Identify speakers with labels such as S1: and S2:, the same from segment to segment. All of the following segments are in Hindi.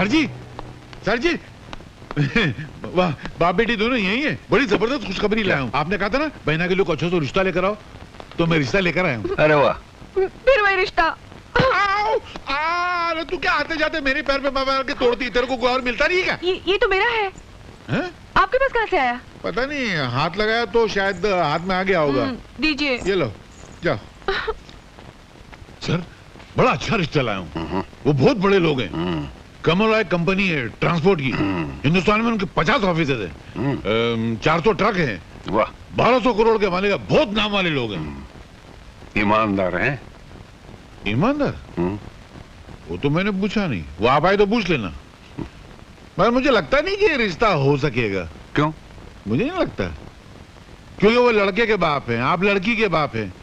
S1: सर जी, सर जी। वाह, बाप बेटी दोनों यही है। बड़ी जबरदस्त खुशखबरी लाया हूँ। आपने कहा था ना बहना के लोग अच्छा सा रिश्ता लेकर आओ, तो मैं रिश्ता लेकर आया हूँ।
S2: अरे वाह,
S3: फिर वही रिश्ता।
S1: अरे तू क्या आते जाते मेरे पैर पे मार के तोड़ती? तेरे को कोई और मिलता नहीं है क्या?
S3: ये तो मेरा है। आपके पास कहाँ से आया?
S1: पता नहीं, हाथ लगाया तो शायद हाथ में आ गया होगा।
S3: दीजिए।
S1: ये लो, जाओ। सर, बड़ा अच्छा रिश्ता लाया हूँ। वो बहुत बड़े लोग हैं। कमल राय कंपनी है ट्रांसपोर्ट की। हिंदुस्तान में उनके 50 ऑफिस है। 400 ट्रक हैं।
S2: वाह,
S1: 1200 करोड़ के मालिक, बहुत नाम वाले लोग हैं।
S2: ईमानदार हैं।
S1: ईमानदार? वो तो मैंने पूछा नहीं, वो आप आए तो पूछ लेना। मगर मुझे लगता नहीं कि ये रिश्ता हो सकेगा।
S2: क्यों?
S1: मुझे नहीं लगता, क्योंकि वो लड़के के बाप हैं, आप लड़की के बाप हैं,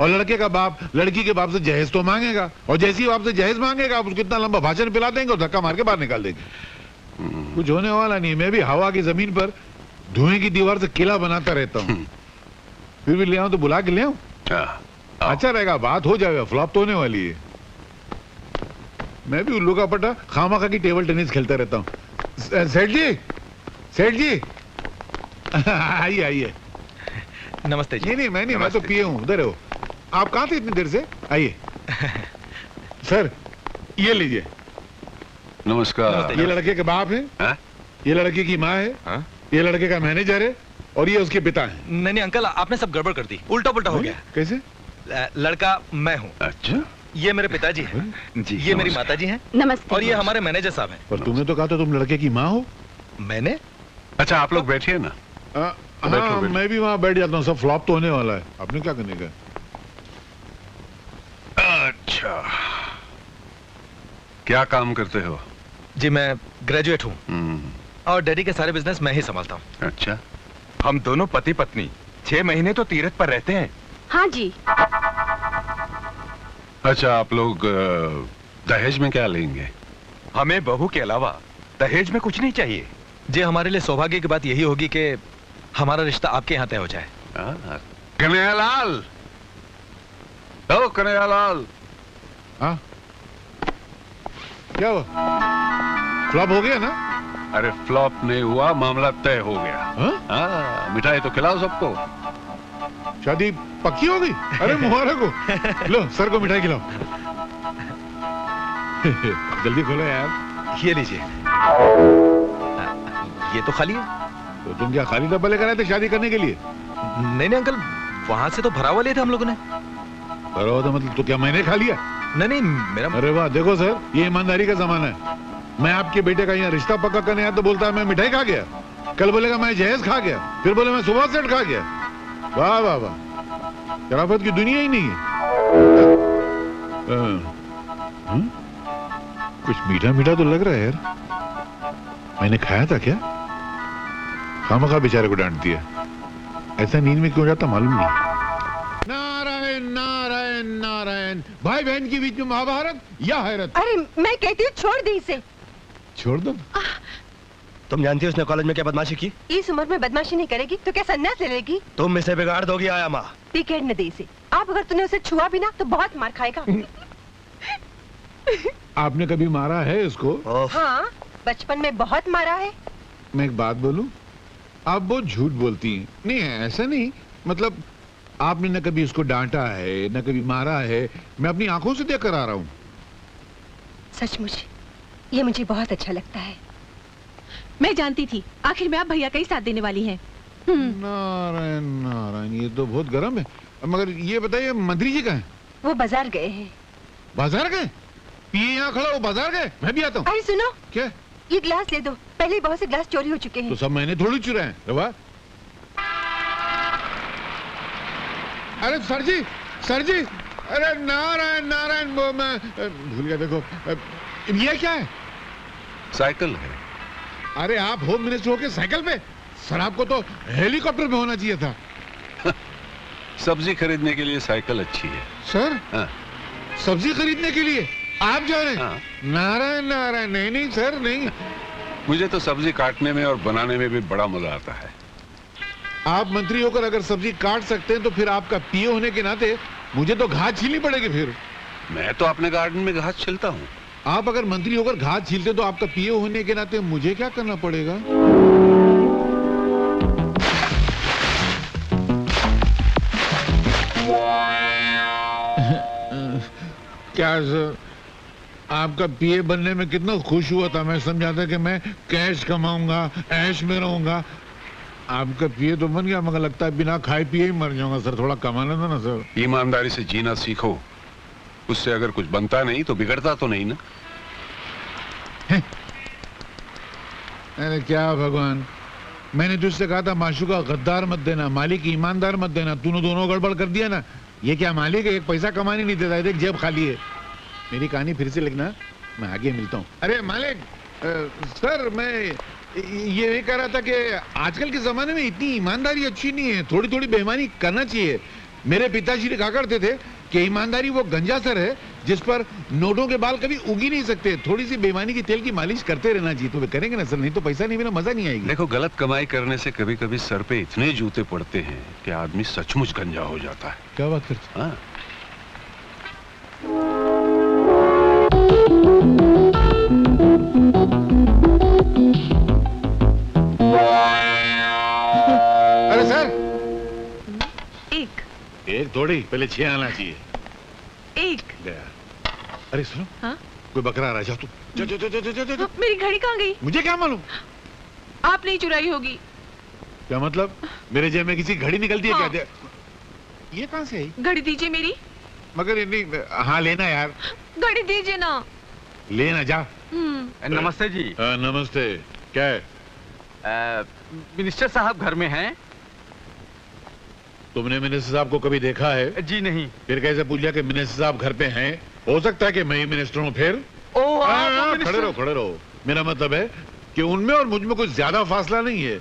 S1: और लड़के का बाप लड़की के बाप से जहेज तो मांगेगा, और जैसे ही बाप से जहेज मांगेगा आप उसको इतना लंबा भाषण पिला देंगे और धक्का मार के बाहर निकाल देंगे। कुछ होने वाला नहीं। मैं भी हवा की जमीन पर धुएं की दीवार से किला बनाता रहता हूँ। फिर भी ले आऊं तो बुला के ले आऊं? अच्छा रहेगा, बात हो जाएगा। फ्लॉप तो होने वाली है। मैं भी उल्लू का पटा खामा की टेबल टेनिस खेलता रहता हूँ। सेठ जी, सेठ जी। आइए आइए।
S4: नमस्ते जी।
S1: नहीं, मैं तो पिए हूँ। उधर हो। आप कहाँ थे इतनी देर से? आइए। सर, ये लीजिए।
S2: नमस्कार।
S1: ये लड़के के बाप है, ये लड़के की माँ है, ये लड़के का मैनेजर है, और ये उसके पिता है।
S4: नहीं अंकल, आपने सब गड़बड़ कर दी, उल्टा पुल्टा हो गया।
S1: कैसे?
S4: लड़का मैं हूँ।
S2: अच्छा,
S4: ये मेरे पिताजी हैं।
S2: जी,
S4: ये मेरी माताजी हैं।
S3: नमस्ते।
S4: और ये हमारे मैनेजर साहब हैं।
S1: पर तुमने तो कहा था तुम लड़के की माँ हो।
S4: मैंने?
S2: अच्छा, आप लोग बैठिए ना।
S1: हाँ, मैं भी वहाँ बैठ जाता हूँ। सब फ्लॉप तो होने वाला है। आपने क्या करने का?
S2: अच्छा, क्या काम करते हो?
S4: जी मैं ग्रेजुएट हूँ, और डैडी के सारे बिजनेस मैं ही संभालता हूँ।
S2: अच्छा,
S5: हम दोनों पति पत्नी 6 महीने तो तीरथ पर रहते हैं।
S3: हाँ जी।
S2: अच्छा, आप लोग दहेज में क्या लेंगे?
S5: हमें बहू के अलावा दहेज में कुछ नहीं चाहिए।
S4: जी, हमारे लिए सौभाग्य की बात यही होगी कि हमारा रिश्ता आपके यहाँ तय हो जाए।
S2: कन्हैयालाल, ओ कन्हैयालाल।
S1: हाँ, क्या हुआ? फ्लॉप हो गया ना?
S2: अरे फ्लॉप नहीं हुआ, मामला तय हो गया। मिठाई तो खिलाओ सबको।
S1: शादी पक्की हो गई? अरे मुबारक हो। लो, सर को मिठाई खिलाओ। जल्दी खोलो यार।
S4: ये लीजिए। ये तो खाली है।
S1: तो तुम क्या खाली डब्बा लेकर आए थे शादी करने के लिए?
S4: नहीं अंकल, वहां से तो भरा हुआ लिए थे हम लोगों ने।
S1: भरा हुआ था मतलब? तो क्या मैंने खा लिया?
S4: नहीं, मेरा।
S1: अरे वाह, देखो सर, ये ईमानदारी का जमाना है। मैं आपके बेटे का यहाँ रिश्ता पक्का करने आया तो बोलता है मैं मिठाई खा गया, कल बोलेगा मैं जहेज खा गया, फिर बोले मैं सुबह सेट खा गया। वाह वाह वाह, शराफत की दुनिया ही नहीं है। कुछ मीठा मीठा तो लग रहा है यार। मैंने खाया था क्या? खामखा बेचारे को डांट दिया। ऐसा नींद में क्यों जाता मालूम नहीं। नारायण नारायण नारायण। भाई बहन के बीच में महाभारत या हैरत?
S3: अरे मैं कहती हूँ छोड़ दी इसे।
S1: छोड़ दो?
S6: तुम जानती हो उसने कॉलेज में क्या बदमाशी की?
S3: इस उम्र में बदमाशी नहीं करेगी तो क्या संन्यास ले लेगी?
S6: तुम इसे बिगाड़ दोगी आया माँ।
S3: टिकट न दे इसे। आप अगर तूने उसे छुआ भी ना तो बहुत मार खाएगा।
S1: आपने कभी मारा है इसको?
S3: हाँ, बचपन में बहुत मारा है।
S1: मैं एक बात बोलूं, आप बहुत झूठ बोलती हैं। नहीं ऐसा नहीं, मतलब आपने न कभी उसको डांटा है न कभी मारा है। मैं अपनी आंखों से देख कर आ रहा हूँ।
S3: सचमुच ये मुझे बहुत अच्छा लगता है।
S7: मैं जानती थी आखिर में आप भैया का ही साथ देने वाली हैं।
S1: नारायण नारायण, ये तो बहुत गर्म है। मगर ये बताइए मंत्री जी कहाँ हैं?
S3: वो बाजार गए हैं।
S1: बाजार गए? पिए यहाँ खड़ा, वो बाजार गए? मैं भी आता हूँ।
S3: अरे सुनो,
S1: क्या?
S3: ये ग्लास ले दो। पहले ही बहुत से ग्लास चोरी हो चुके हैं।
S1: तो सब मैंने थोड़ी चुराए हैं। रवा? अरे सर जी, सर जी, अरे नारायण नारायण, वो मैं भूल गया। देखो ये क्या है?
S2: साइकिल है।
S1: अरे आप होम मिनिस्टर होके साइकिल पे? सर आपको तो हेलीकॉप्टर में होना चाहिए था।
S2: सब्जी खरीदने के लिए साइकिल अच्छी है।
S1: सर?
S2: हाँ।
S1: सब्जी खरीदने के लिए आप जा रहे हैं? हाँ। नारायण नारायण, नहीं नहीं सर नहीं।
S2: मुझे तो सब्जी काटने में और बनाने में भी बड़ा मजा आता है।
S1: आप मंत्री होकर अगर सब्जी काट सकते हैं तो फिर आपका पीए होने के नाते मुझे तो घास छीलनी पड़ेगी। फिर
S2: मैं तो अपने गार्डन में घास छिलता हूँ।
S1: आप अगर मंत्री होकर घास छीलते तो आपका पीए होने के नाते मुझे क्या करना पड़ेगा? क्या सर, आपका पीए बनने में कितना खुश हुआ था। मैं समझा था कि मैं कैश कमाऊंगा, ऐश में रहूंगा। आपका पीए तो बन गया, मगर लगता है बिना खाए पिए ही मर जाऊंगा सर। थोड़ा कमाना था ना सर।
S2: ईमानदारी से जीना सीखो, उससे अगर कुछ बनता नहीं तो बिगड़ता तो नहीं ना।
S1: अरे क्या भगवान, मैंने तुझसे कहा था माशूका गद्दार मत देना, मालिक ईमानदार मत देना। तूने दोनों गड़बड़ कर दिया ना। ये क्या मालिक है, एक पैसा कमाने नहीं देता, देख जेब खाली है। मेरी कहानी फिर से लिखना, मैं आगे मिलता हूँ। अरे मालिक, सर मैं ये कह रहा था कि आजकल के जमाने में इतनी ईमानदारी अच्छी नहीं है, थोड़ी थोड़ी बेईमानी करना चाहिए। मेरे पिताश्री कहा करते थे कि ईमानदारी वो गंजा सर है जिस पर नोटों के बाल कभी उग ही नहीं सकते। थोड़ी सी बेईमानी की तेल की मालिश करते रहना चाहिए। तो वे करेंगे ना सर, नहीं तो पैसा नहीं मिला मजा नहीं आएगी।
S2: देखो, गलत कमाई करने से कभी कभी सर पे इतने जूते पड़ते हैं कि आदमी सचमुच गंजा हो जाता है।
S1: क्या बात करते?
S2: हाँ।
S1: अरे सर,
S7: एक
S1: थोड़ी, पहले 6 आना चाहिए।
S7: एक
S1: गया। अरे सुनो,
S7: हाँ?
S1: कोई बकरा आ रहा है, जा तू। जा।
S7: मेरी घड़ी कहाँ गई?
S1: मुझे क्या मालूम?
S7: आप नहीं चुराई होगी।
S1: क्या मतलब? मेरे जेब में किसी घड़ी निकलती है?
S7: हाँ।
S1: क्या? ये कहाँ से आई?
S7: घड़ी दीजिए मेरी।
S1: मगर नहीं, हाँ लेना यार,
S7: घड़ी दीजिए ना।
S1: लेना जा।
S5: नमस्ते जी।
S1: नमस्ते। क्या है?
S5: मिनिस्टर साहब घर में हैं?
S1: तुमने मिनिस्टर साहब को कभी देखा है?
S5: जी नहीं।
S1: फिर कैसे पूछ लिया कि मिनिस्टर साहब घर पे हैं? हो सकता है कि मैं ही मिनिस्टर हूँ फिर। खड़े रहो, खड़े रहो। मेरा मतलब है कि उनमें और मुझ में कुछ ज्यादा फासला नहीं है।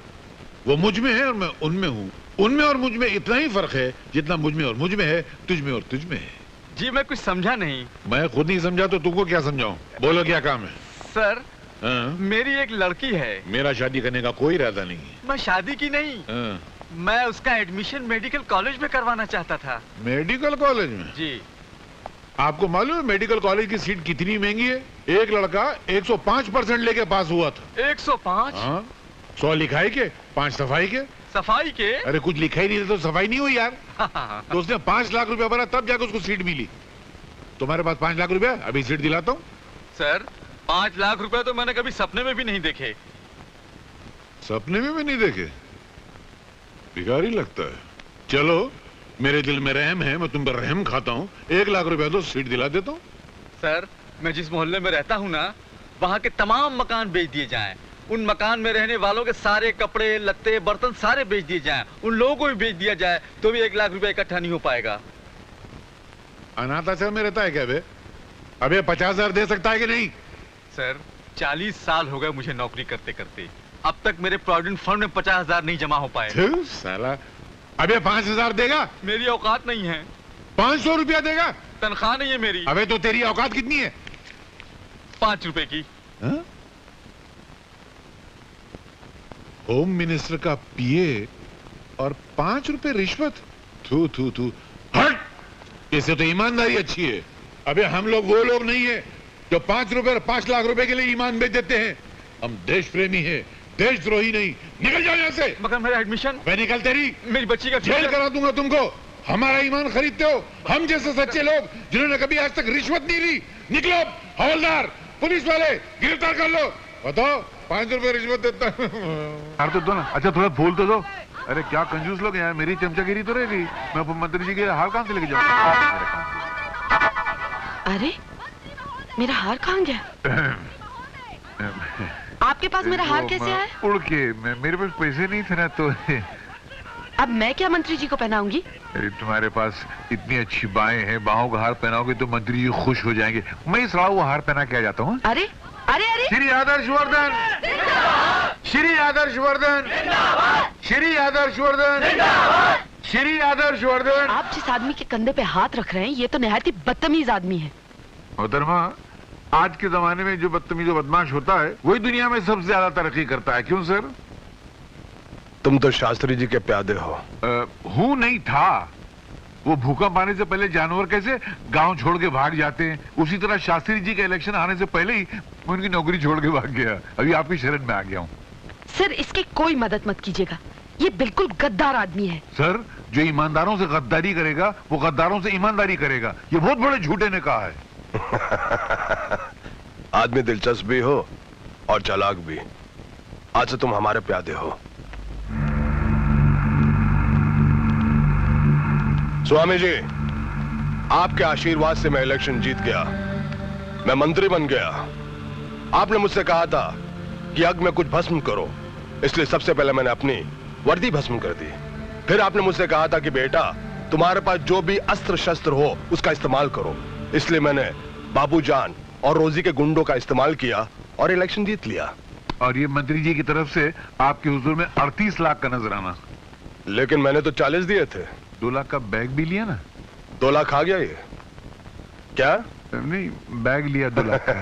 S1: वो मुझ में है और मैं उनमें हूँ। उनमें और मुझ में इतना ही फर्क है जितना मुझ में और मुझ में है, तुझ में और तुझ में है।
S5: जी मैं कुछ समझा नहीं।
S1: मैं खुद नहीं समझा तो तुमको क्या समझाऊं? बोलो क्या काम है?
S5: सर,
S1: हाँ?
S5: मेरी एक लड़की है।
S1: मेरा शादी करने का कोई इरादा नहीं है।
S5: मैं शादी की नहीं,
S1: हाँ।
S5: मैं उसका एडमिशन मेडिकल कॉलेज में करवाना चाहता था।
S1: मेडिकल कॉलेज में?
S5: जी।
S1: आपको मालूम है मेडिकल कॉलेज की सीट कितनी महंगी है? एक लड़का 105% लेके पास हुआ था।
S5: 105?
S1: हाँ, 100 लिखाई के, 5 सफाई के।
S5: सफाई के?
S1: अरे कुछ लिखा ही नहीं था तो सफाई नहीं हुई यार। तो उसने 5 लाख रुपया भरा तब जाकर उसको सीट मिली। तुम्हारे पास 5 लाख रुपया, अभी सीट दिलाता हूँ।
S5: सर, 5 लाख रुपए तो मैंने कभी सपने में भी नहीं देखे।
S1: सपने में भी नहीं देखे? भिखारी लगता है। चलो, मेरे दिल में रहम है, मैं तुम पर रहम खाता हूँ। 1 लाख रुपया तो सीट दिला देता हूँ।
S5: सर, मैं जिस मोहल्ले में रहता हूँ ना, वहाँ के तमाम मकान बेच दिए जाएं। उन मकान में रहने वालों के सारे कपड़े, लत्ते, बर्तन सारे बेच दिए जाएं। उन लोगों को भी बेच दिया जाए तो भी 1 लाख रुपया इकट्ठा नहीं हो पाएगा।
S1: अनाथ आश्रम में रहता है क्या बे? अबे 50,000 दे सकता है कि नहीं?
S5: सर, 40 साल हो गए मुझे नौकरी करते करते, अब तक मेरे प्रोविडेंट फंड में 50,000 नहीं जमा हो पाए।
S1: साला, अबे 5,000 देगा?
S5: मेरी औकात नहीं है।
S1: 500 रुपया देगा?
S5: तनख्वाह नहीं है मेरी।
S1: अबे तो तेरी औकात कितनी है?
S5: 5 रुपए की।
S1: हा? होम मिनिस्टर का पीए और 5 रुपए रिश्वत? थू थू थू, हट! इससे तो ईमानदारी अच्छी है। अबे हम लोग वो लोग नहीं है जो 5 रुपए और 5 लाख रुपए के लिए ईमान बेच देते हैं। हम देश प्रेमी है, देशद्रोही नहीं। निकल जाओ यहाँ से।
S5: मगर मेरा एडमिशन?
S1: मैं निकल तेरी
S5: मेरी बच्ची का
S1: जेल करा दूंगा तुमको। हमारा ईमान खरीदते हो? हम जैसे सच्चे लोग जिन्होंने कभी आज तक रिश्वत नहीं ली। निकलो, हवलदार, पुलिस वाले, गिरफ्तार कर लो। बताओ, 5 रुपए रिश्वत देता यार तो दो ना। अच्छा थोड़ा फूल तो दो। अरे क्या कंजूस लोग हैं, मेरी चमचागिरी तो रहेगी। मैं उपमंत्री जी के हार कहां से लेके जाऊंगा?
S8: अरे मेरा हार कहाँ गया? आपके पास मेरा हार कैसे आया?
S1: उड़ के, मेरे पास पैसे नहीं थे ना तो।
S8: अब मैं क्या मंत्री जी को पहनाऊंगी?
S1: अरे तुम्हारे पास इतनी अच्छी बाहें हैं, बाहों का हार पहनाओगे तो मंत्री जी खुश हो जाएंगे। मैं इस राव हार पहना के आ जाता हूँ।
S8: अरे अरे अरे,
S1: श्री आदर्श वर्धन, श्री आदर्श वर्धन, श्री आदर्श वर्धन, श्री आदर्श वर्धन।
S8: आप जिस आदमी के कंधे पे हाथ रख रहे हैं ये तो निहायत ही बदतमीज आदमी है।
S1: मोहतरमा, आज के जमाने में जो बदतमीज और बदमाश होता है वही दुनिया में सबसे ज्यादा तरक्की करता है। क्यों सर?
S6: तुम तो शास्त्री जी के प्यादे हो।
S1: हूं नहीं था। वो भूकंप आने से पहले जानवर कैसे गांव छोड़ के भाग जाते हैं, उसी तरह शास्त्री जी का इलेक्शन आने से पहले ही मैं उनकी नौकरी छोड़ के भाग गया। अभी आपकी शरण में आ गया हूँ।
S8: सर इसकी कोई मदद मत कीजिएगा, ये बिल्कुल गद्दार आदमी है।
S1: सर, जो ईमानदारों से गद्दारी करेगा वो गद्दारों से ईमानदारी करेगा, ये बहुत बड़े झूठे ने कहा है।
S6: आदमी दिलचस्प भी हो और चालाक भी। आज से तुम हमारे प्यादे हो। स्वामी जी, आपके आशीर्वाद से मैं इलेक्शन जीत गया, मैं मंत्री बन गया। आपने मुझसे कहा था कि अग में कुछ भस्म करो, इसलिए सबसे पहले मैंने अपनी वर्दी भस्म कर दी। फिर आपने मुझसे कहा था कि बेटा तुम्हारे पास जो भी अस्त्र शस्त्र हो उसका इस्तेमाल करो, इसलिए मैंने बाबूजान और रोजी के गुंडों का इस्तेमाल किया और इलेक्शन जीत लिया।
S1: और ये मंत्री जी की तरफ से आपके हुजूर में 38 लाख का नजराना।
S6: लेकिन मैंने तो 40 दिए थे।
S1: 2 लाख का बैग भी लिया ना?
S6: 2 लाख आ गया ये क्या?
S1: नहीं, बैग लिया 2 लाख का।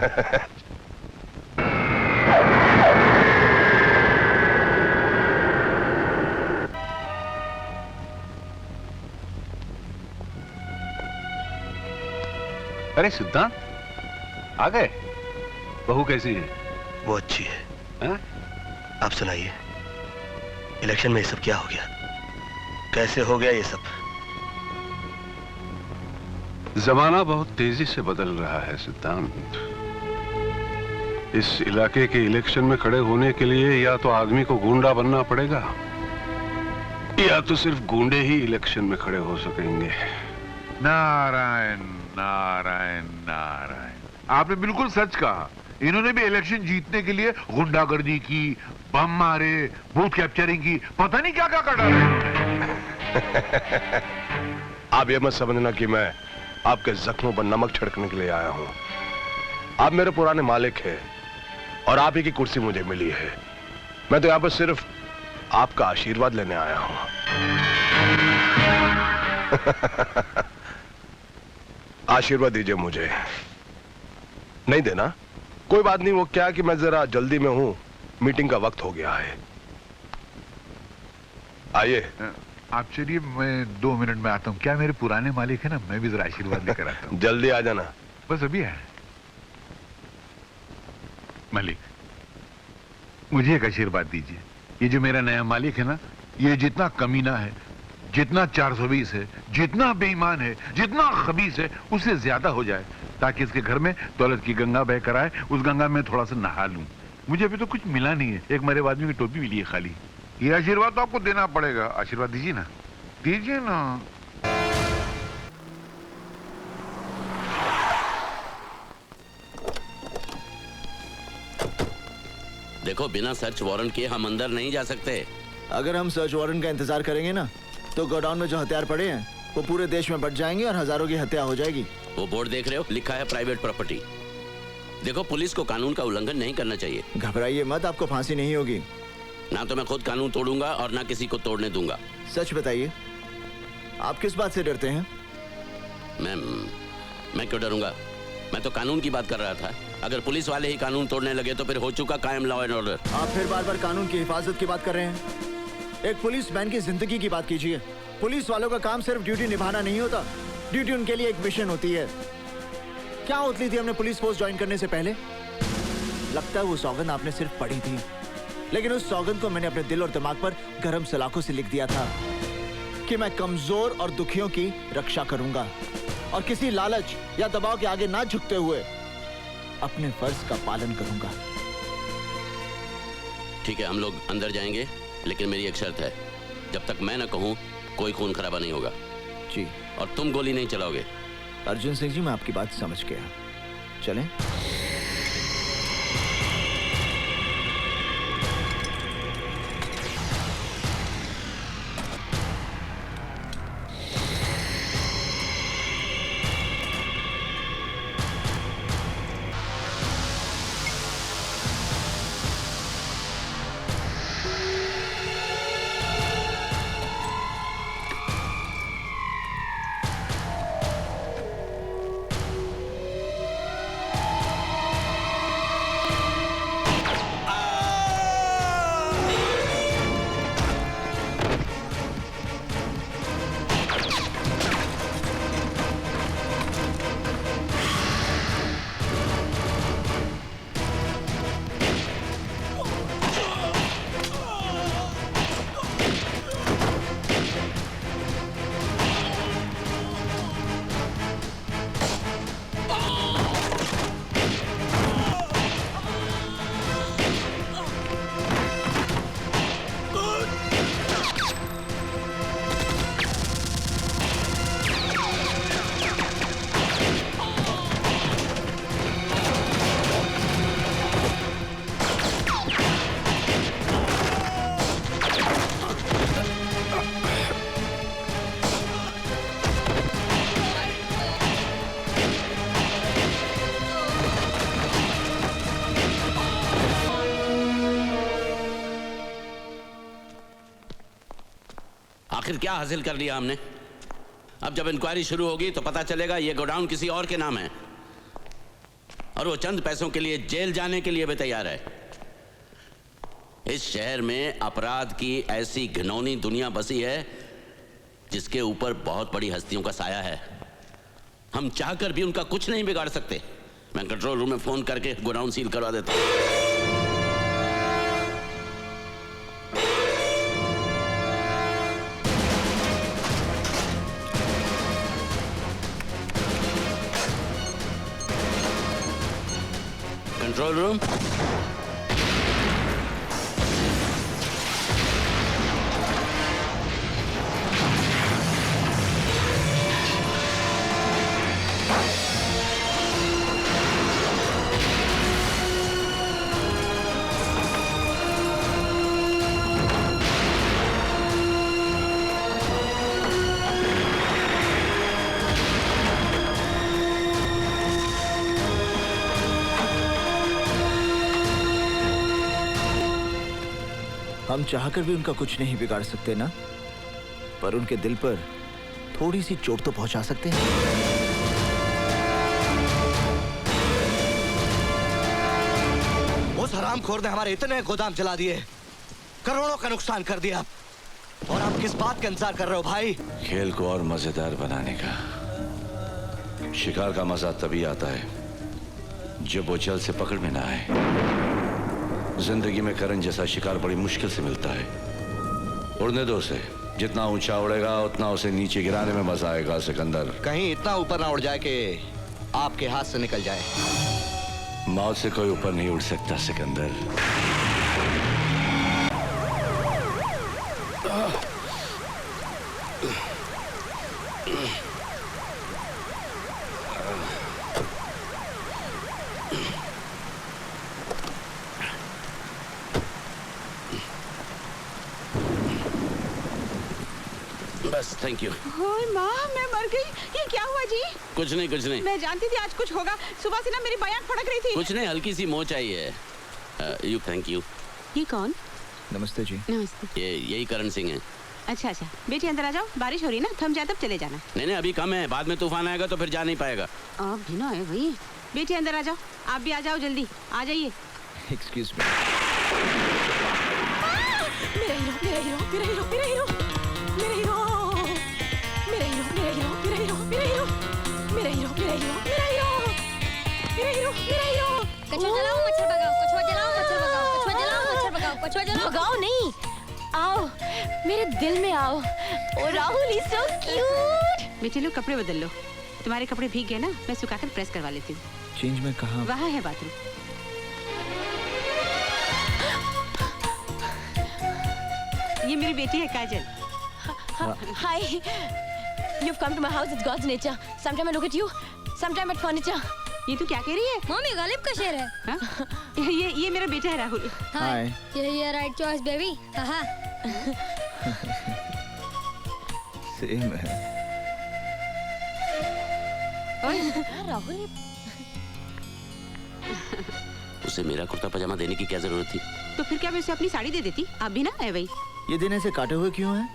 S2: अरे सिद्धांत, आ गए? बहू कैसी है?
S6: वो अच्छी है।
S2: हाँ?
S6: आप सुनाइए, इलेक्शन में ये सब क्या हो गया? कैसे हो गया ये सब?
S2: जमाना बहुत तेजी से बदल रहा है सिद्धांत। इस इलाके के इलेक्शन में खड़े होने के लिए या तो आदमी को गूंडा बनना पड़ेगा या तो सिर्फ गूंडे ही इलेक्शन में खड़े हो सकेंगे।
S1: नारायण नारायण नारायण, आपने बिल्कुल सच कहा। इन्होंने भी इलेक्शन जीतने के लिए गुंडागर्दी की, बम मारे, बूथ कैप्चरिंग की, पता नहीं क्या क्या कर डाला इन्होंने।
S6: आप ये मत समझना कि मैं आपके जख्मों पर नमक छिड़कने के लिए आया हूं। आप मेरे पुराने मालिक हैं और आप ही की कुर्सी मुझे मिली है। मैं तो यहां पर सिर्फ आपका आशीर्वाद लेने आया हूं। आशीर्वाद दीजिए मुझे। नहीं देना? कोई बात नहीं, वो क्या कि मैं जरा जल्दी में हूं, मीटिंग का वक्त हो गया है। आइए।
S1: आप चलिए, मैं 2 मिनट में आता हूँ। क्या मेरे पुराने मालिक है ना, मैं भी जरा आशीर्वाद लेकर आता हूँ।
S6: जल्दी आ जाना।
S1: बस अभी है। मालिक, मुझे एक आशीर्वाद दीजिए। ये जो मेरा नया मालिक है ना, ये जितना कमीना है, जितना 420 है, जितना बेईमान है, जितना खबीस है, उससे ज्यादा हो जाए, ताकि इसके घर में दौलत की गंगा बह कर आए, उस गंगा में थोड़ा सा नहा लूं। मुझे अभी तो कुछ मिला नहीं है, एक मरे आदमी की टोपी मिली है खाली। ये आशीर्वाद तो आपको देना पड़ेगा। आशीर्वाद दीजिए ना, दीजिए ना।
S9: देखो, बिना सर्च वारंट के हम अंदर नहीं जा सकते।
S10: अगर हम सर्च वारंट का इंतजार करेंगे ना, तो गोडाउन में जो हथियार पड़े हैं वो पूरे देश में बढ़ जाएंगे और हजारों की हत्या हो जाएगी।
S9: वो बोर्ड देख रहे हो, लिखा है प्राइवेट प्रॉपर्टी। देखो, पुलिस को कानून का उल्लंघन नहीं करना चाहिए।
S10: घबराइए मत, आपको फांसी नहीं होगी।
S9: ना तो मैं खुद कानून तोड़ूंगा और ना किसी को तोड़ने दूंगा।
S10: सच बताइए, आप किस बात से डरते हैं?
S9: मैं क्यों डरूंगा? मैं तो कानून की बात कर रहा था। अगर पुलिस वाले ही कानून तोड़ने लगे तो फिर हो चुका कायम लॉ एंड ऑर्डर।
S10: आप फिर बार बार कानून की हिफाजत की बात कर रहे हैं। एक पुलिसमैन की जिंदगी की बात कीजिए। पुलिस वालों का काम सिर्फ ड्यूटी निभाना नहीं होता, ड्यूटी उनके लिए एक मिशन होती है। क्या उतली थी हमने पुलिस फोर्स ज्वाइन करने से पहले? लगता है वो सौगंध आपने सिर्फ पढ़ी थी, लेकिन उस सौगंध को मैंने अपने दिल और दिमाग पर गरम सलाखों से लिख दिया था कि मैं कमजोर और दुखियों की रक्षा करूंगा और किसी लालच या दबाव के आगे ना झुकते हुए अपने फर्ज का पालन करूंगा।
S9: ठीक है, हम लोग अंदर जाएंगे, लेकिन मेरी एक शर्त है। जब तक मैं न कहूं, कोई खून खराबा नहीं होगा।
S10: जी।
S9: और तुम गोली नहीं चलाओगे।
S10: अर्जुन सिंह जी, मैं आपकी बात समझ गया। चलें?
S9: आखिर क्या हासिल कर लिया हमने? अब जब इंक्वायरी शुरू होगी तो पता चलेगा ये गोडाउन किसी और के नाम है और वो चंद पैसों के लिए जेल जाने के लिए भी तैयार है। इस शहर में अपराध की ऐसी घिनौनी दुनिया बसी है जिसके ऊपर बहुत बड़ी हस्तियों का साया है। हम चाहकर भी उनका कुछ नहीं बिगाड़ सकते। मैं कंट्रोल रूम में फोन करके गोडाउन सील करवा देता हूं। कंट्रोल रूम,
S10: हम चाहकर भी उनका कुछ नहीं बिगाड़ सकते ना, पर उनके दिल पर थोड़ी सी चोट तो पहुंचा सकते हैं।
S11: उस हरामखोर ने हमारे इतने गोदाम जला दिए, करोड़ों का नुकसान कर दिया, और आप किस बात का इंतजार कर रहे हो भाई?
S12: खेल को और मजेदार बनाने का। शिकार का मजा तभी आता है जब वो जल से पकड़ में ना आए। जिंदगी में करण जैसा शिकार बड़ी मुश्किल से मिलता है। उड़ने दो उसे, जितना ऊंचा उड़ेगा उतना उसे नीचे गिराने में मजा आएगा सिकंदर।
S11: कहीं इतना ऊपर ना उड़ जाए कि आपके हाथ से निकल जाए।
S12: मौत से कोई ऊपर नहीं उड़ सकता सिकंदर।
S9: बस थैंक यू।
S7: ओए माँ, मैं मर गई। ये क्या हुआ जी?
S9: कुछ नहीं कुछ नहीं।
S7: मैं जानती थी आज कुछ होगा। सुबह से ना मेरी बयान फड़क रही थी।
S9: कुछ नहीं, हल्की सी मोच आई है। You thank you.
S7: ये कौन?
S10: नमस्ते जी।
S7: नमस्ते।
S9: यही करण सिंह है।
S7: अच्छा अच्छा, बेटी अंदर आ जाओ। बारिश हो रही है ना, थम जाए तब चले जाना।
S9: नहीं अभी कम है, बाद में तूफान आएगा तो फिर जा नहीं पाएगा।
S7: आप भी ना आए भाई। बेटी अंदर आ जाओ। आप भी आ जाओ, जल्दी आ जाइए।
S10: Excuse me.
S7: मेरा हीरो, मेरा हीरो, मेरा हीरो, मेरा हीरो, मेरा हीरो, मेरा हीरो, मेरा हीरो, मेरा हीरो, मेरा हीरो, मेरा हीरो, मेरा हीरो, मेरा हीरो, मेरा हीरो, मेरा हीरो।
S13: कछुआ जलाओ, मच्छर भगाओ, कछुआ जलाओ, मच्छर भगाओ, कछुआ जलाओ, मच्छर भगाओ, कछुआ जलाओ।
S8: भगाओ नहीं, आओ मेरे दिल में आओ। ओ राहुल इज सो क्यूट।
S7: बेटे लो, कपड़े बदल लो। तुम्हारे कपड़े भीग गए ना, मैं सुखाकर प्रेस करवा लेती हूँ।
S10: चेंज में कहाँ?
S7: वहाँ है बाथरूम। ये मेरी बेटी है काजल।
S8: Hi, you've come to my house. It's God's nature. Sometime I look at you, sometime at furniture.
S7: ये तू क्या कह रही है?
S13: मम्मी गालिब का शेर है।
S7: हाँ? ये मेरा बेटा है राहुल।
S10: हाय।
S13: ये राइट चॉइस बेबी। हाँ।
S10: सेम है।
S8: राहुल,
S9: उसे मेरा कुर्ता पजामा देने की क्या जरूरत थी?
S7: तो फिर क्या मैं उसे अपनी साड़ी दे देती? आप भी ना आए भाई।
S10: ये दिन ऐसे काटे हुए क्यों हैं?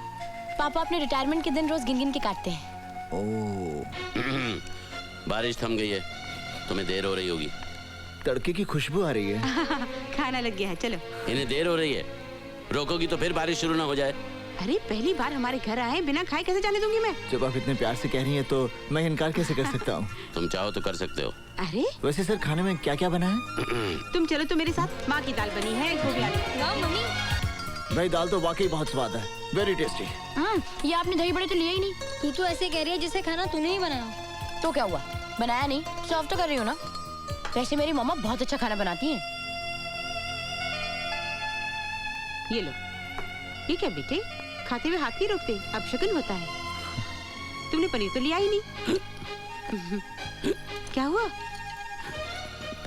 S8: पापा अपने रिटायरमेंट के दिन रोज गिन गिन के काटते हैं।
S10: ओह।
S9: बारिश थम गई है, तुम्हें देर हो रही होगी।
S10: तड़के की खुशबू आ रही है।
S7: खाना लग गया है, चलो।
S9: इन्हें देर हो रही है, रोकोगी तो फिर बारिश शुरू ना हो जाए।
S7: अरे पहली बार हमारे घर आए, बिना खाए कैसे जाने दूंगी मैं?
S10: जब आप इतने प्यार से कह रही हैं तो मैं इनकार कैसे कर सकता हूँ?
S9: तुम चाहो तो कर सकते हो।
S7: अरे
S10: वैसे सर, खाने में क्या क्या बना है?
S7: तुम चलो तो मेरे साथ। माँ की दाल बनी है, गोभी आलू।
S13: मम्मी
S10: भाई दाल तो वाकई बहुत स्वाद है, वेरी टेस्टी।
S8: ये आपने दही बड़े तो लिए ही नहीं।
S13: तू तो ऐसे कह रही है जिसे खाना तूने ही बनाया।
S8: तो क्या हुआ, बनाया नहीं, सर्व तो कर रही हो ना। वैसे मेरी मम्मा बहुत अच्छा खाना बनाती हैं।
S7: ये लो। ये क्या बेटे, खाते हुए हाथ नहीं रोकते, अब शगुन होता है। तुमने पनीर तो लिया ही नहीं। क्या हुआ?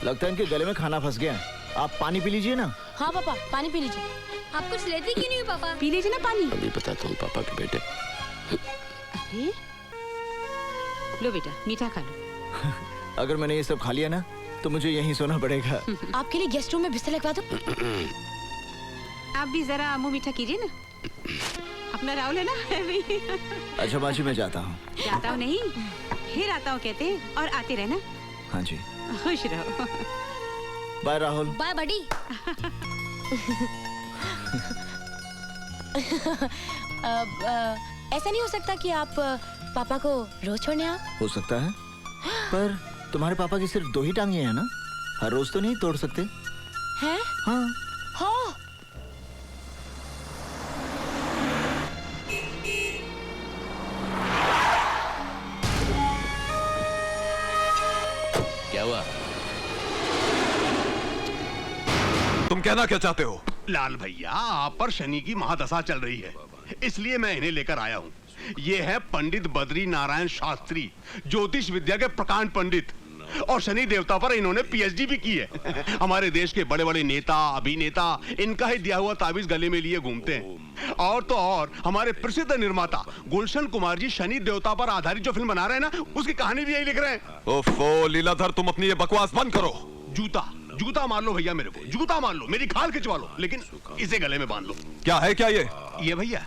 S10: लगता है इनके गले में खाना फंस गया। आप पानी पी लीजिए ना।
S8: हाँ पापा, पानी पी लीजिए।
S13: आप कुछ लेती क्यों नहीं पापा?
S7: पी लीजिए ना पानी।
S9: अभी बताता हूँ पापा के बेटे।
S7: अरे लो बेटा, मीठा खा लो।
S10: अगर मैंने ये सब खा लिया ना तो मुझे यहीं सोना पड़ेगा।
S8: आपके लिए गेस्ट रूम में बिस्तर लगवा दो।
S7: आप भी जरा मुंह मीठा कीजिए ना। अब अपना राहुल है ना अभी।
S10: अच्छा बाजी मैं जाता हूँ।
S7: जाता हूँ नहीं, फिर आता हूँ कहते हैं और आते रहना।
S10: हाँ जी।
S7: खुश रहो।
S10: बाय राहुल।
S8: Bye buddy. ऐसा नहीं हो सकता कि आप पापा को रोज छोड़ने आओ?
S10: हो सकता है, पर तुम्हारे पापा की सिर्फ 2 ही टांगे हैं ना, हर रोज तो नहीं तोड़ सकते।
S8: हैं?
S10: हाँ।
S8: हाँ।
S9: क्या हुआ?
S6: तुम कहना क्या चाहते हो?
S14: लाल भैया, आप पर शनि की महादशा चल रही है, इसलिए मैं इन्हें लेकर आया हूँ। ये है पंडित बद्री नारायण शास्त्री, ज्योतिष विद्या के प्रकांड पंडित, और शनि देवता पर इन्होंने पीएचडी भी की है। हमारे देश के बड़े बड़े नेता अभिनेता इनका ही दिया हुआ ताबीज गले में लिए घूमते हैं। और तो और हमारे प्रसिद्ध निर्माता गुलशन कुमार जी शनि देवता पर आधारित जो फिल्म बना रहे हैं ना, उसकी कहानी भी यही लिख रहे हैं।
S6: ओफो लीलाधर, तुम अपनी ये बकवास बंद करो।
S14: जूता मार लो भैया, मेरे को जूता मार लो, मेरी खाल खिंचवा लो, लेकिन इसे गले में बांध लो।
S6: क्या है क्या
S14: ये भैया,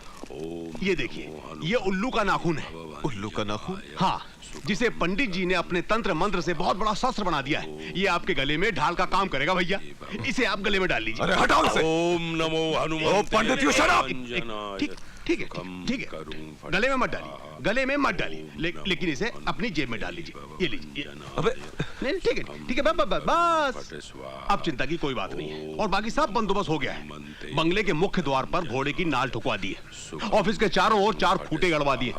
S14: ये देखिए, ये उल्लू का नाखून है।
S6: उल्लू का नाखून?
S14: हाँ, जिसे पंडित जी ने अपने तंत्र मंत्र से बहुत बड़ा शस्त्र बना दिया है। ये आपके गले में ढाल का काम करेगा भैया, इसे आप गले में डाल लीजिए।
S6: अरे हटाओ इसे।
S14: ओम नमो हनुमान। पंडित यू शट अप। ठीक है, गले में मत डालिए, गले में मत डालिए, लेकिन इसे अपनी जेब में डाल लीजिए। ये लीजिए। अबे नहीं, ठीक है, बस अब चिंता की कोई बात नहीं है। और बाकी सब बंदोबस्त हो गया है। बंगले के मुख्य द्वार पर घोड़े की नाल ठुकवा दी है, ऑफिस के चारों ओर 4 खूंटे गड़वा दिए,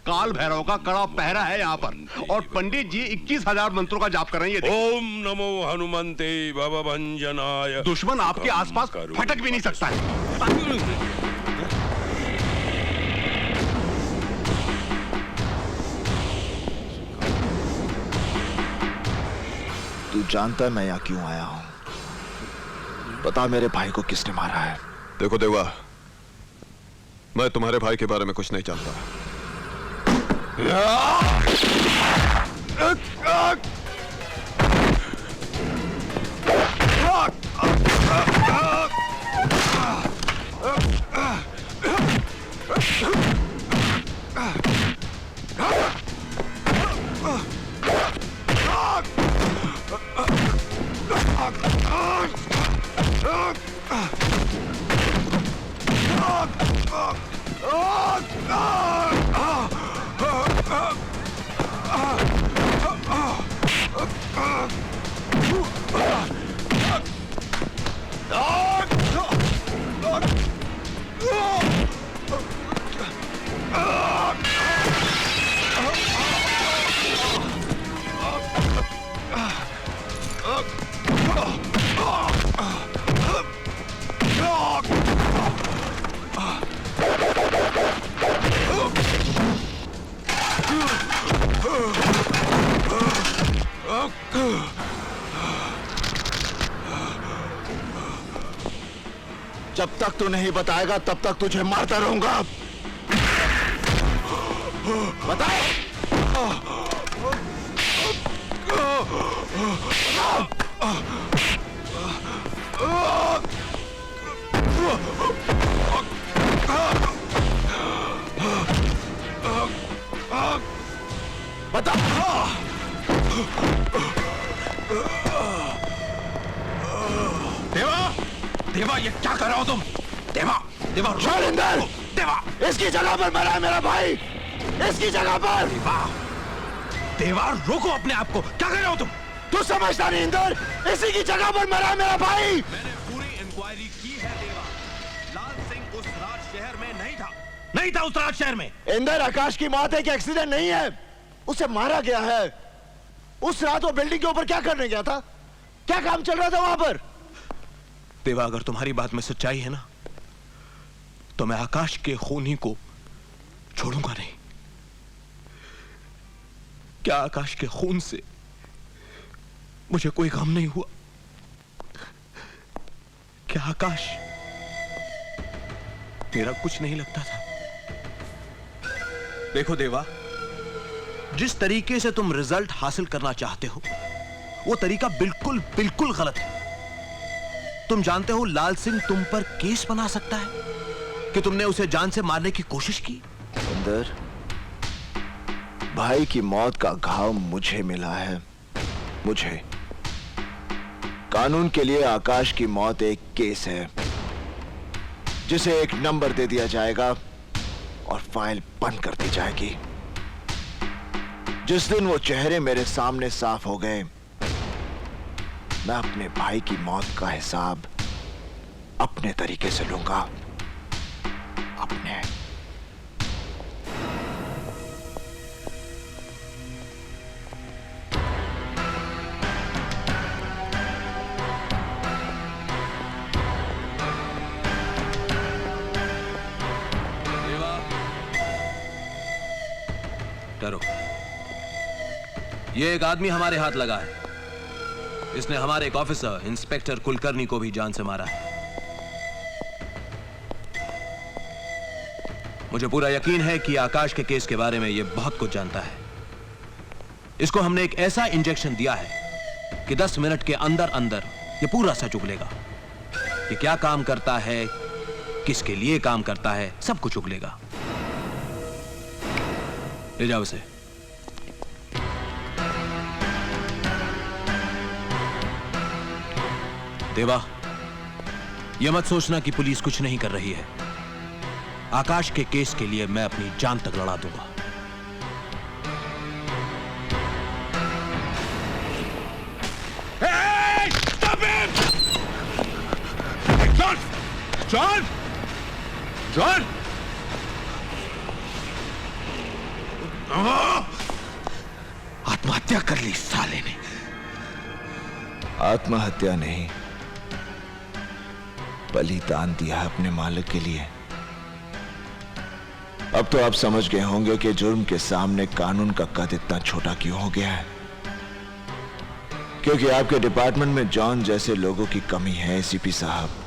S14: काल भैरव का कड़ा पहरा है यहाँ पर, और पंडित जी 21,000 मंत्रों का जाप कर रहे हैं।
S15: ओम नमो हनुमंते भवभंजनाय।
S14: दुश्मन आपके आसपास फटक भी नहीं सकता है।
S10: तू जानता है मैं यहाँ क्यों आया हूँ? बता मेरे भाई को किसने मारा है?
S6: देखो देवा, मैं तुम्हारे भाई के बारे में कुछ नहीं जानता।
S10: जब तक तू नहीं बताएगा तब तक तुझे मारता रहूंगा। बता। बता।
S15: देवा, देवा ये क्या कर रहे हो तुम? देवा, देवा
S10: शैलेंद्र,
S15: देवा
S10: इसकी जगह पर मरा है मेरा भाई, इसकी जगह पर।
S15: देवा, देवा रोको अपने आप को, क्या कर रहे हो तुम?
S10: तू समझता नहीं इंदर, इसी की जगह पर मरा है मेरा भाई।
S15: मैंने पूरी इंक्वायरी की है देवा, लाल सिंह उस राज शहर में नहीं था उस राज शहर में।
S10: इंदर, आकाश की मौत एक एक्सीडेंट नहीं है, उसे मारा गया है। उस रात वो बिल्डिंग के ऊपर क्या करने गया था? क्या काम चल रहा था वहां पर?
S15: देवा, अगर तुम्हारी बात में सच्चाई है ना, तो मैं आकाश के खूनी को छोड़ूंगा नहीं। क्या आकाश के खून से मुझे कोई गम नहीं हुआ? क्या आकाश मेरा कुछ नहीं लगता था? देखो देवा, जिस तरीके से तुम रिजल्ट हासिल करना चाहते हो, वो तरीका बिल्कुल बिल्कुल गलत है। तुम जानते हो लाल सिंह तुम पर केस बना सकता है, कि तुमने उसे जान से मारने की कोशिश की?
S10: सुंदर, भाई की मौत का घाव मुझे मिला है, मुझे। कानून के लिए आकाश की मौत एक केस है जिसे एक नंबर दे दिया जाएगा और फाइल बंद कर दी जाएगी। जिस दिन वो चेहरे मेरे सामने साफ हो गए, मैं अपने भाई की मौत का हिसाब अपने तरीके से लूंगा, अपने।
S15: डरो, ये एक आदमी हमारे हाथ लगा है। इसने हमारे एक ऑफिसर इंस्पेक्टर कुलकर्णी को भी जान से मारा है। मुझे पूरा यकीन है कि आकाश के केस के बारे में ये बहुत कुछ जानता है। इसको हमने एक ऐसा इंजेक्शन दिया है कि 10 मिनट के अंदर अंदर ये पूरा सच उगलेगा। ये क्या काम करता है, किसके लिए काम करता है, सब कुछ उगलेगा। ले जाओ इसे। देवा, यह मत सोचना कि पुलिस कुछ नहीं कर रही है। आकाश के केस के लिए मैं अपनी जान तक लड़ा दूंगा।
S14: Hey! Stop him! John! John! John!
S15: आत्महत्या कर ली साले ने।
S10: आत्महत्या नहीं, बलिदान दिया अपने मालिक के लिए। अब तो आप समझ गए होंगे कि जुर्म के सामने कानून का कद इतना छोटा क्यों हो गया है। क्योंकि आपके डिपार्टमेंट में जॉन जैसे लोगों की कमी है, एसीपी साहब।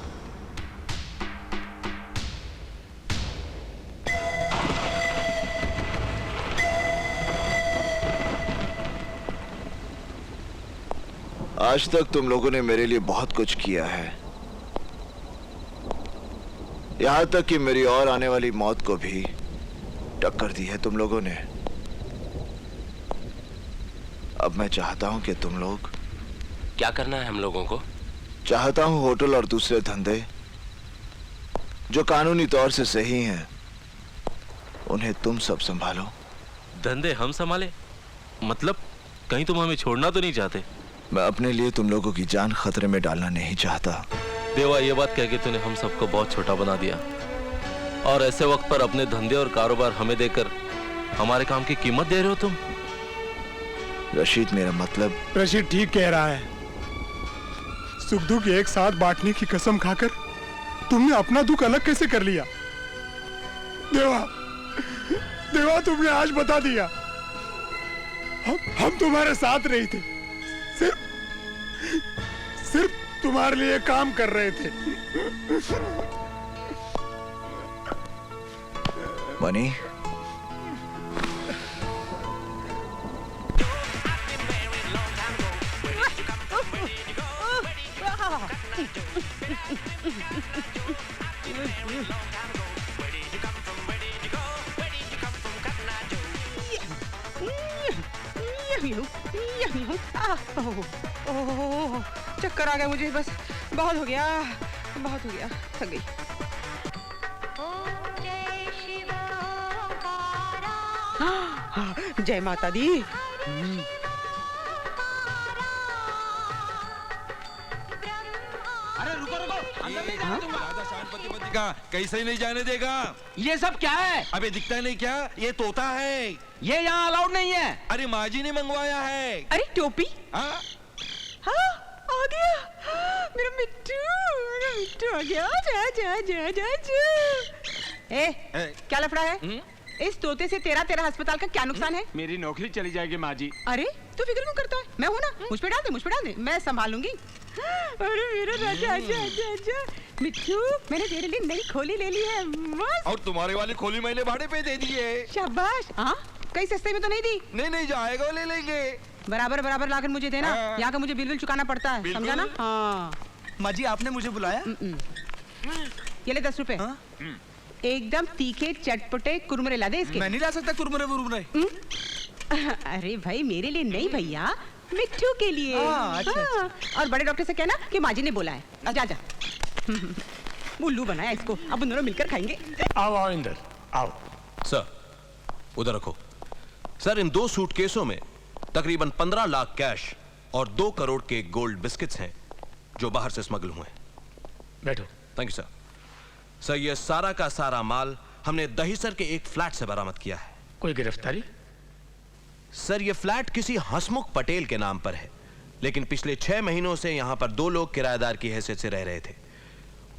S10: आज तक तुम लोगों ने मेरे लिए बहुत कुछ किया है, यहां तक कि मेरी और आने वाली मौत को भी टक्कर दी है तुम लोगों ने। अब मैं चाहता हूं कि तुम लोग।
S16: क्या करना है हम लोगों को?
S10: चाहता हूं होटल और दूसरे धंधे जो कानूनी तौर से सही हैं, उन्हें तुम सब संभालो।
S16: धंधे हम संभाले? मतलब कहीं तुम हमें छोड़ना तो नहीं चाहते?
S10: मैं अपने लिए तुम लोगों की जान खतरे में डालना नहीं चाहता।
S16: देवा, ये बात कह के तूने हम सबको बहुत छोटा बना दिया, और ऐसे वक्त पर अपने धंधे और कारोबार हमें देकर हमारे काम की कीमत दे रहे हो तुम।
S10: रशीद, मेरा मतलब।
S17: रशीद ठीक कह रहा है। सुख दुख एक साथ बांटने की कसम खाकर तुमने अपना दुख अलग कैसे कर लिया? देवा, देवा, तुमने आज बता दिया। हम तुम्हारे साथ नहीं थे, सिर्फ तुम्हारे लिए काम कर रहे थे।
S10: मनी,
S18: चक्कर आ गया मुझे, बस बहुत हो गया, बहुत हो गया, थक गई। जय माता दी।
S19: अरे रुको रुको, अंदर नहीं जाने दूंगा। राजा शांति का कैसे नहीं जाने देगा?
S11: ये सब क्या है?
S19: अबे दिखता नहीं क्या? ये तोता है।
S11: ये यहाँ अलाउड नहीं है।
S19: अरे माँ जी ने मंगवाया है।
S18: अरे टोपी।
S19: हाँ?
S18: हाँ, आ गया मेरा मिट्टू, मेरा मिट्टू आ गया। जा जा जा जा जा। क्या लफड़ा है? इस तोते से तेरा अस्पताल का क्या नुकसान है?
S17: मेरी नौकरी चली जाएगी माँ जी।
S18: अरे तू फिक्र क्यों करता है? मैं हूँ ना, मुझ पे डाल दे, मुझ पे डाल दे, मैं संभालूंगी। अरे मेरा राजा, आजा आजा आजा। मिट्टू, मैंने तेरे लिए नई खोली ले ली है, मस्त।
S19: और तुम्हारे वाली खोली मैंने भाड़े पे दे दी है।
S18: शाबाश। हाँ, कहीं सस्ते में तो नहीं दी?
S19: नहीं जाएगा, वो ले लेंगे।
S18: बराबर बराबर लाकर मुझे देना। यहाँ का मुझे बिल चुकाना पड़ता है, समझा ना? हाँ।
S11: माँ जी, आपने मुझे बुलाया?
S18: ये ले 10 रुपए। एकदम तीखे चटपटे कुरमुरे ला दे इसके।
S11: मैं नहीं ला सकता कुरमुरे वुरमुरे।
S18: अरे भाई मेरे लिए नहीं भैया, मिट्टू के लिए।
S11: अच्छा।
S18: और बड़े डॉक्टर से कहना कि माँ जी ने बोला है। जा जा। उल्लू बनाया इसको, अब दोनों मिलकर खाएंगे।
S17: आओ आओ इंदर आओ।
S15: सर उधर रखो। सर इन 2 सूटकेसों में तकरीबन 15 लाख कैश और 2 करोड़ के गोल्ड बिस्किट्स हैं जो बाहर से स्मगल हुए हैं।
S17: बैठो।
S15: Thank you sir. सर ये सारा का सारा माल हमने दहीसर के एक फ्लैट से बरामद किया है।
S17: कोई गिरफ्तारी?
S15: सर ये फ्लैट किसी हसमुख पटेल के नाम पर है, लेकिन पिछले 6 महीनों से यहां पर 2 लोग किराएदार की हैसियत से रह रहे थे।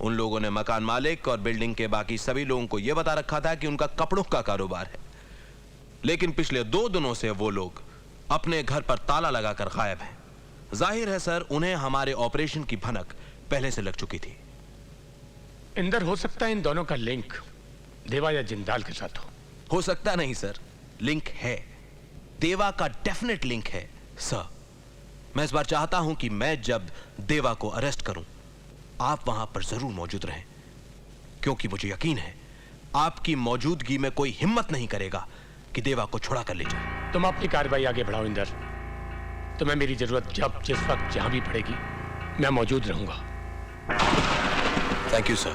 S15: उन लोगों ने मकान मालिक और बिल्डिंग के बाकी सभी लोगों को यह बता रखा था कि उनका कपड़ों का कारोबार है, लेकिन पिछले 2 दिनों से वो लोग अपने घर पर ताला लगाकर गायब हैं। जाहिर है सर उन्हें हमारे ऑपरेशन की भनक पहले से लग चुकी थी।
S17: इंदर हो सकता है इन दोनों का लिंक देवा या जिंदाल के साथ
S15: हो सकता नहीं सर, लिंक है। देवा का डेफिनेट लिंक है सर। मैं इस बार चाहता हूं कि मैं जब देवा को अरेस्ट करूं आप वहां पर जरूर मौजूद रहें, क्योंकि मुझे यकीन है आपकी मौजूदगी में कोई हिम्मत नहीं करेगा कि देवा को छुड़ा कर ले जाए।
S17: तुम अपनी कार्रवाई आगे बढ़ाओ इंदर। तुम्हें मेरी जरूरत जब जिस वक्त जहां भी पड़ेगी मैं मौजूद रहूंगा।
S15: Thank you sir.